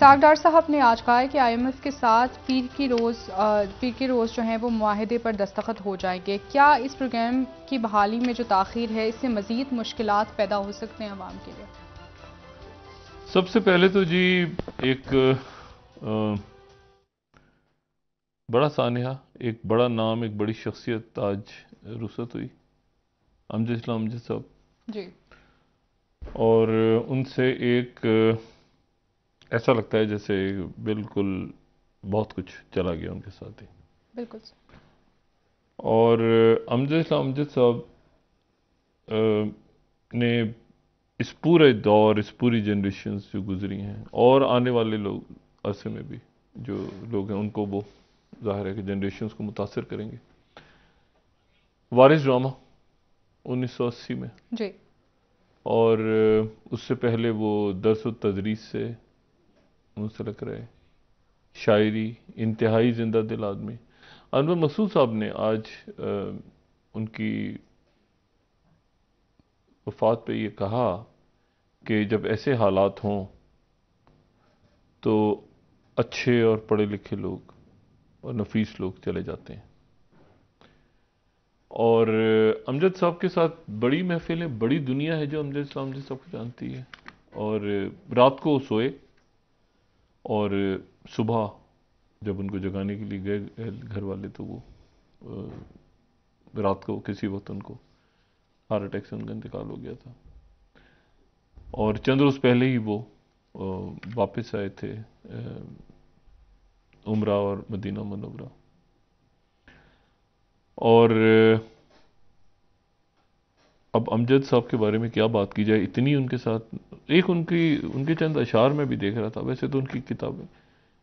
इसहाक डार साहब ने आज कहा है कि आईएमएफ के साथ पीर की रोज़ जो है वो मुआहदे पर दस्तखत हो जाएंगे। क्या इस प्रोग्राम की बहाली में जो ताख़ीर है इससे मज़ीद मुश्किलात पैदा हो सकते हैं अवाम के लिए? सबसे पहले तो जी एक बड़ा सानिया, एक बड़ा नाम, एक बड़ी शख्सियत आज रुखसत हुई, अमजद इस्लाम अमजद साहब। जी। और उनसे एक ऐसा लगता है जैसे बिल्कुल बहुत कुछ चला गया उनके साथ ही। बिल्कुल। और अमजद इस्लाम अमजद साहब ने इस पूरे दौर, इस पूरी जनरेशन जो गुजरी हैं और आने वाले लोग अरसे में भी जो लोग हैं उनको वो जाहिर है कि जनरेशन को मुतासर करेंगे। वारिस ड्रामा 1980 में, जी। और उससे पहले वो दरस तदरीस से मुंसलिक रहे, शायरी, इंतहाई जिंदा दिल आदमी। अनवर मसूद साहब ने आज उनकी वफात पे ये कहा कि जब ऐसे हालात हों तो अच्छे और पढ़े लिखे लोग और नफीस लोग चले जाते हैं। और अमजद साहब के साथ बड़ी महफिलें, बड़ी दुनिया है जो अमजद साहब को जानती है। और रात को सोए और सुबह जब उनको जगाने के लिए गए घर वाले, तो वो रात को किसी वक्त उनको हार्ट अटैक से उनका इंतकाल हो गया था। और चंद रोज़ पहले ही वो वापस आए थे उमरा और मदीना मुनव्वरा। और अब अमजद साहब के बारे में क्या बात की जाए, इतनी उनके साथ। एक उनके चंद अशार में भी देख रहा था, वैसे तो उनकी किताबें,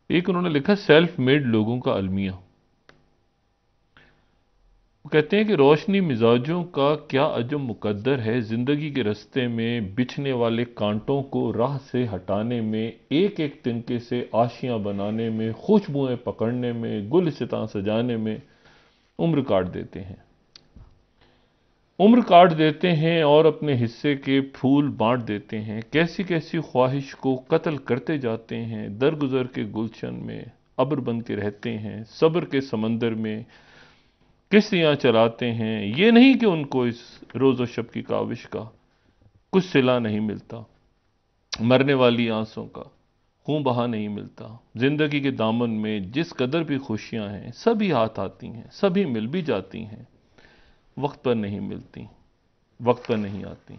एक उन्होंने लिखा सेल्फ मेड लोगों का अलमिया। वो कहते हैं कि रोशनी मिजाजों का क्या अजब मुकद्दर है, जिंदगी के रास्ते में बिछने वाले कांटों को राह से हटाने में, एक एक तिनके से आशियां बनाने में, खुशबुएं पकड़ने में, गुलसितां सजाने में उम्र काट देते हैं। उम्र काट देते हैं और अपने हिस्से के फूल बांट देते हैं। कैसी कैसी ख्वाहिश को कत्ल करते जाते हैं। दरगुजर के गुलशन में अब्र बन के रहते हैं। सब्र के समंदर में किश्तियां चलाते हैं। ये नहीं कि उनको इस रोज़ो शब की काविश का कुछ सिला नहीं मिलता। मरने वाली आंसों का खून बहा नहीं मिलता। जिंदगी के दामन में जिस कदर भी खुशियां हैं, सभी हाथ आती हैं, सभी मिल भी जाती हैं, वक्त पर नहीं मिलती, वक्त पर नहीं आती।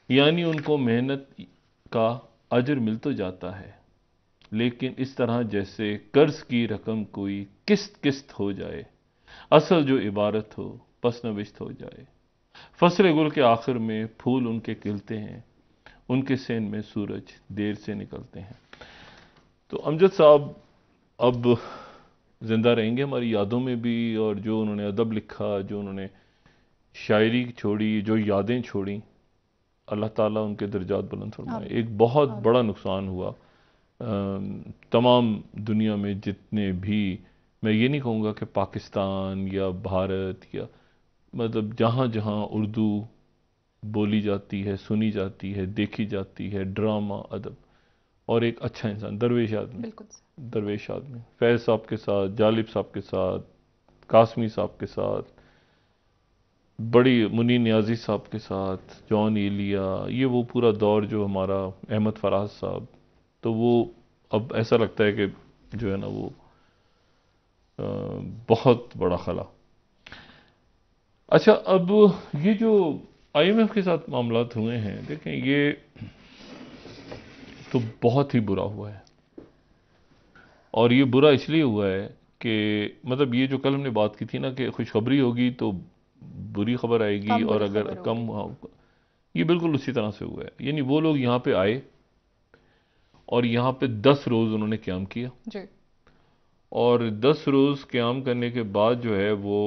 यानी उनको मेहनत का अजर मिल तो जाता है, लेकिन इस तरह जैसे कर्ज की रकम कोई किस्त किस्त हो जाए, असल जो इबारत हो पसनविश्त हो जाए। फसले गुल के आखिर में फूल उनके खिलते हैं, उनके सेन में सूरज देर से निकलते हैं। तो अमजद साहब अब जिंदा रहेंगे हमारी यादों में भी। और जो उन्होंने अदब लिखा, जो उन्होंने शायरी छोड़ी, जो यादें छोड़ी, अल्लाह ताला उनके दर्जात बुलंद फरमाए। आमीन। एक बहुत आमीन। बड़ा नुकसान हुआ तमाम दुनिया में जितने भी, मैं ये नहीं कहूँगा कि पाकिस्तान या भारत या, मतलब जहाँ जहाँ उर्दू बोली जाती है, सुनी जाती है, देखी जाती है, ड्रामा, अदब, और एक अच्छा इंसान, दरवेश आदमी, बिल्कुल। दरवेश आदमी, फैज़ साहब के साथ, जालिब साहब के साथ, कासमी साहब के साथ, बड़ी मुनी न्याजी साहब के साथ, जॉन एलिया, ये वो पूरा दौर जो हमारा, अहमद फराज साहब, तो वो अब ऐसा लगता है कि जो है ना वो अ, बहुत बड़ा खला। अच्छा, अब ये जो आईएमएफ के साथ मामलात हुए हैं, देखें ये तो बहुत ही बुरा हुआ है। और ये बुरा इसलिए हुआ है कि मतलब ये जो कल हमने बात की थी ना कि खुशखबरी होगी तो बुरी खबर आएगी, कम और बुरी अगर खबर कम, होगी। हाँ, ये बिल्कुल उसी तरह से हुआ है। यानी वो लोग यहाँ पे आए और यहाँ पे 10 रोज उन्होंने क्याम किया, जी। और 10 रोज क्याम करने के बाद जो है वो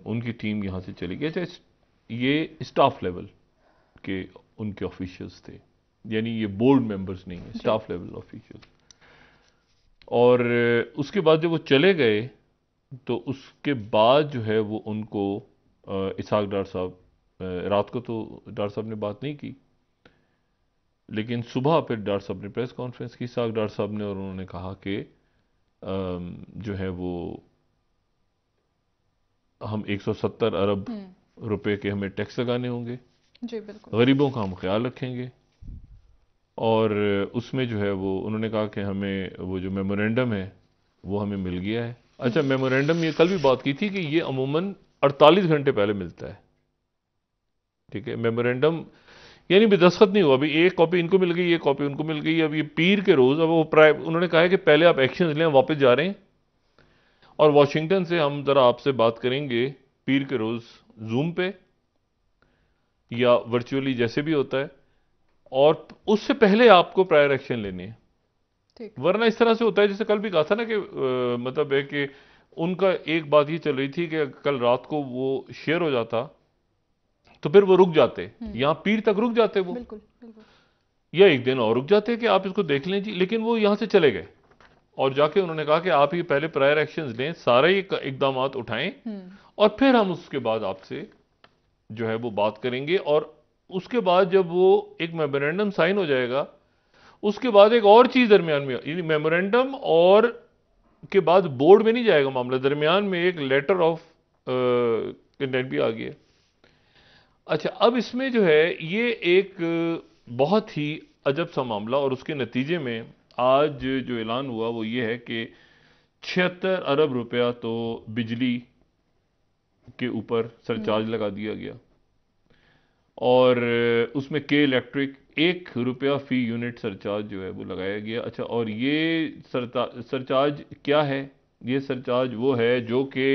उनकी टीम यहाँ से चली गई। अच्छा, ये स्टाफ लेवल के उनके ऑफिशियल्स थे, यानी ये बोर्ड मेंबर्स नहीं है, जी। Staff level officials. और उसके बाद जब वो चले गए तो उसके बाद जो है वो उनको इसहाक डार साहब, रात को तो डार साहब ने बात नहीं की, लेकिन सुबह फिर डॉक्टर साहब ने प्रेस कॉन्फ्रेंस की, साग डॉक्टर साहब ने, और उन्होंने कहा कि जो है वो हम 170 अरब रुपए के हमें टैक्स लगाने होंगे, जी बिल्कुल। गरीबों का हम ख्याल रखेंगे। और उसमें जो है वो उन्होंने कहा कि हमें वो जो मेमोरेंडम है वो हमें मिल गया है। अच्छा, मेमोरेंडम ये कल भी बात की थी कि ये अमूमन 48 घंटे पहले मिलता है। ठीक है, मेमोरेंडम यानी भी दस्तखत नहीं हुआ, अभी एक कॉपी इनको मिल गई, एक कॉपी उनको मिल गई। अब ये पीर के रोज, अब वो उन्होंने कहा है कि पहले आप एक्शन लें, वापस जा रहे हैं, और वॉशिंगटन से हम जरा आपसे बात करेंगे पीर के रोज जूम पे या वर्चुअली जैसे भी होता है, और उससे पहले आपको प्रायर एक्शन लेनी है। ठीक। वरना इस तरह से होता है जैसे कल भी कहा था ना कि मतलब है कि उनका एक बात ये चल रही थी कि कल रात को वो शेयर हो जाता तो फिर वो रुक जाते, यहां पीर तक रुक जाते वो, बिल्कुल बिल्कुल। या एक दिन और रुक जाते कि आप इसको देख लें जी। लेकिन वो यहां से चले गए और जाके उन्होंने कहा कि आप ही पहले प्रायर एक्शंस लें, सारे इकदाम उठाएं, और फिर हम उसके बाद आपसे जो है वो बात करेंगे। और उसके बाद जब वो एक मेमोरेंडम साइन हो जाएगा, उसके बाद एक और चीज दरमियान में, यानी मेमोरेंडम और के बाद बोर्ड में नहीं जाएगा मामला, दरमियान में एक लेटर ऑफ इंटेंट भी आ गया। अच्छा, अब इसमें जो है ये एक बहुत ही अजब सा मामला, और उसके नतीजे में आज जो ऐलान हुआ वो ये है कि 76 अरब रुपया तो बिजली के ऊपर सरचार्ज लगा दिया गया, और उसमें के इलेक्ट्रिक 1 रुपया फी यूनिट सरचार्ज जो है वो लगाया गया। अच्छा, और ये सरचार्ज क्या है? ये सरचार्ज वो है जो कि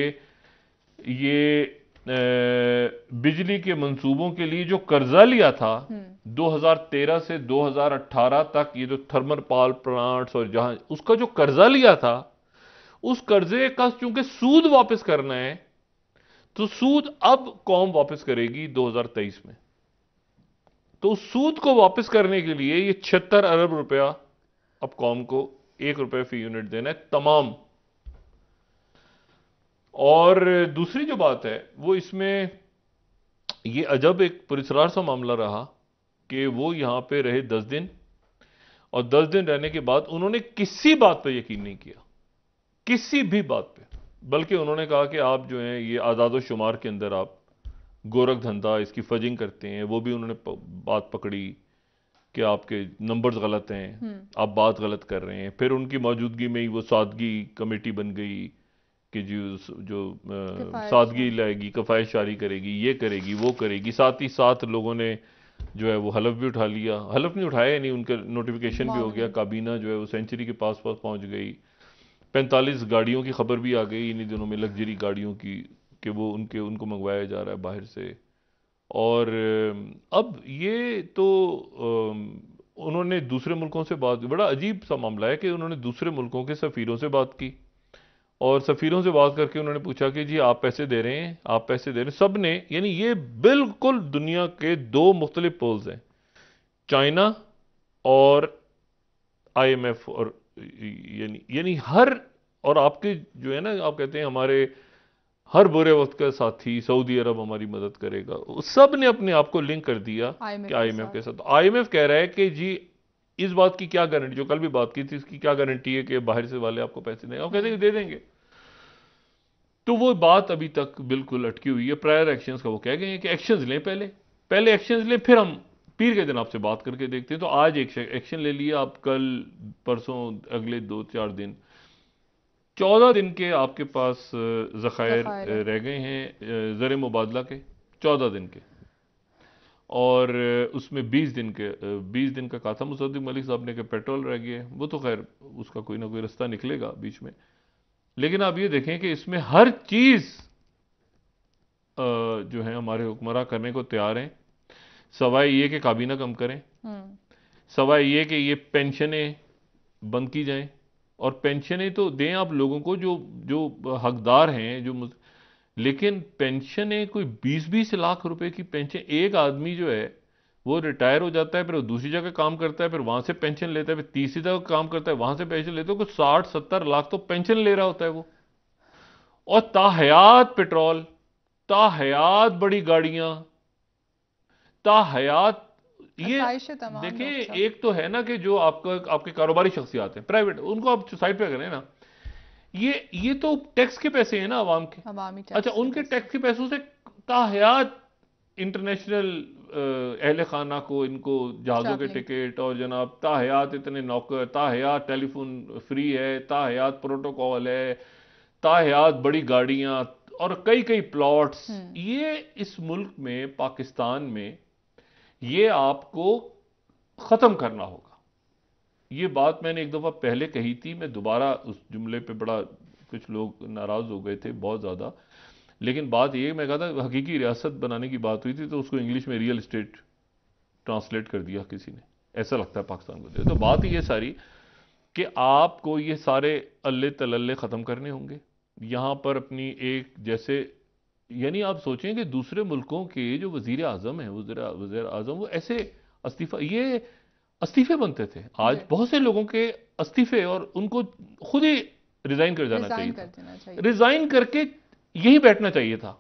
ये बिजली के मंसूबों के लिए जो कर्जा लिया था 2013 से 2018 तक, ये जो थर्मल पावर प्लांट्स और जहां उसका जो कर्जा लिया था, उस कर्जे का चूंकि सूद वापस करना है, तो सूद अब कौम वापस करेगी 2023 में। तो उस सूद को वापस करने के लिए ये 76 अरब रुपया अब कौम को 1 रुपये फी यूनिट देना है तमाम। और दूसरी जो बात है वो इसमें ये अजब एक पुरस्कार सा मामला रहा कि वो यहां पे रहे 10 दिन, और 10 दिन रहने के बाद उन्होंने किसी बात पर यकीन नहीं किया, किसी भी बात पे। बल्कि उन्होंने कहा कि आप जो हैं ये आजादो शुमार के अंदर आप गोरख धंधा इसकी फजिंग करते हैं, वो भी उन्होंने बात पकड़ी कि आपके नंबर्स गलत हैं, आप बात गलत कर रहे हैं। फिर उनकी मौजूदगी में ही वो सादगी कमेटी बन गई कि जो सादगी लाएगी, कफायत जारी करेगी, ये करेगी, वो करेगी। साथ ही साथ लोगों ने जो है वो हलफ भी उठा लिया, हलफ नहीं उठाया, नहीं, उनका नोटिफिकेशन भी हो गया। काबीना जो है वो सेंचुरी के पास पास पहुंच गई। 45 गाड़ियों की खबर भी आ गई इन्हीं दिनों में, लग्जरी गाड़ियों की, कि वो उनको मंगवाया जा रहा है बाहर से। और अब ये तो उन्होंने दूसरे मुल्कों से बात, बड़ा अजीब सा मामला है कि उन्होंने दूसरे मुल्कों के सफ़ीरों से बात की, और सफ़ीरों से बात करके उन्होंने पूछा कि जी आप पैसे दे रहे हैं, आप पैसे दे रहे हैं। सब ने, यानी ये बिल्कुल दुनिया के दो मुख्तलिफ पोल्स हैं, चाइना और आईएमएफ, और यानी हर, और आपके जो है ना, आप कहते हैं हमारे हर बुरे वक्त का साथी सऊदी अरब हमारी मदद करेगा, सब ने अपने आप को लिंक कर दिया कि आईएमएफ के साथ। आईएमएफ कह रहा है कि जी इस बात की क्या गारंटी, जो कल भी बात की थी, इसकी क्या गारंटी है कि बाहर से वाले आपको पैसे देंगे? आप कहते हैं दे देंगे। तो वो बात अभी तक बिल्कुल अटकी हुई है। प्रायर एक्शंस का वो कह गए हैं कि एक्शंस लें, पहले एक्शंस लें, फिर हम पीर के दिन आपसे बात करके देखते हैं। तो आज एक एक्शन ले लिया आप, कल परसों अगले 2-4 दिन, 14 दिन के आपके पास ज़खायर रह गए हैं ज़र मुबादला के, 14 दिन के। और उसमें 20 दिन का कहा था मुसद्दिक मलिक साहब ने कि पेट्रोल रह गया है। वो तो खैर उसका कोई ना कोई रास्ता निकलेगा बीच में। लेकिन आप ये देखें कि इसमें हर चीज़ जो है हमारे हुक्मरान करने को तैयार हैं, सवाए ये कि काबीना कम करें, सवाए ये कि ये पेंशनें बंद की जाएं। और पेंशनें तो दें आप लोगों को जो जो हकदार हैं, लेकिन पेंशनें कोई 20-20 लाख रुपए की पेंशन, एक आदमी जो है वो रिटायर हो जाता है, फिर वो दूसरी जगह काम करता है, फिर वहां से पेंशन लेता है, फिर तीसरी जगह काम करता है, वहां से पेंशन लेता है, कुछ 60-70 लाख तो पेंशन ले रहा होता है वो। और ताहयात पेट्रोल, ताहयात बड़ी गाड़ियां, ताहयात ये आसाइश तमाम देखिए, लोग सब। एक तो है ना कि जो आपके कारोबारी शख्सियात हैं, प्राइवेट, उनको आप साइड पे करें ना। ये तो टैक्स के पैसे हैं ना आवाम के। अवामी अच्छा, टैक्स के उनके पैसे। टैक्स के पैसों से ताहयात इंटरनेशनल अहल खाना को, इनको जहाज़ों के ट्रैवलिंग। टिकट, और जनाब ताहयात इतने नौकर, ताहयात टेलीफोन फ्री है, ताहयात प्रोटोकॉल है, ताहयात बड़ी गाड़ियां, और कई कई प्लॉट्स। ये इस मुल्क में, पाकिस्तान में, ये आपको ख़त्म करना होगा। ये बात मैंने एक दफ़ा पहले कही थी, मैं दोबारा उस जुमले पे बड़ा, कुछ लोग नाराज़ हो गए थे बहुत ज़्यादा। लेकिन बात ये, मैं कहा था हकीकी रियासत बनाने की बात हुई थी तो उसको इंग्लिश में रियल एस्टेट ट्रांसलेट कर दिया किसी ने, ऐसा लगता है पाकिस्तान को। तो बात ये सारी कि आपको ये सारे अल्ले तलल्ले ख़त्म करने होंगे यहाँ पर अपनी एक जैसे। यानी आप सोचें कि दूसरे मुल्कों के जो वज़ीर आज़म हैं, वज़ीर आज़म, वो ऐसे अस्तीफे बनते थे। आज बहुत से लोगों के अस्तीफे, और उनको खुद ही रिजाइन कर जाना चाहिए रिजाइन कर था। देना चाहिए। रिजाइन करके यही बैठना चाहिए था।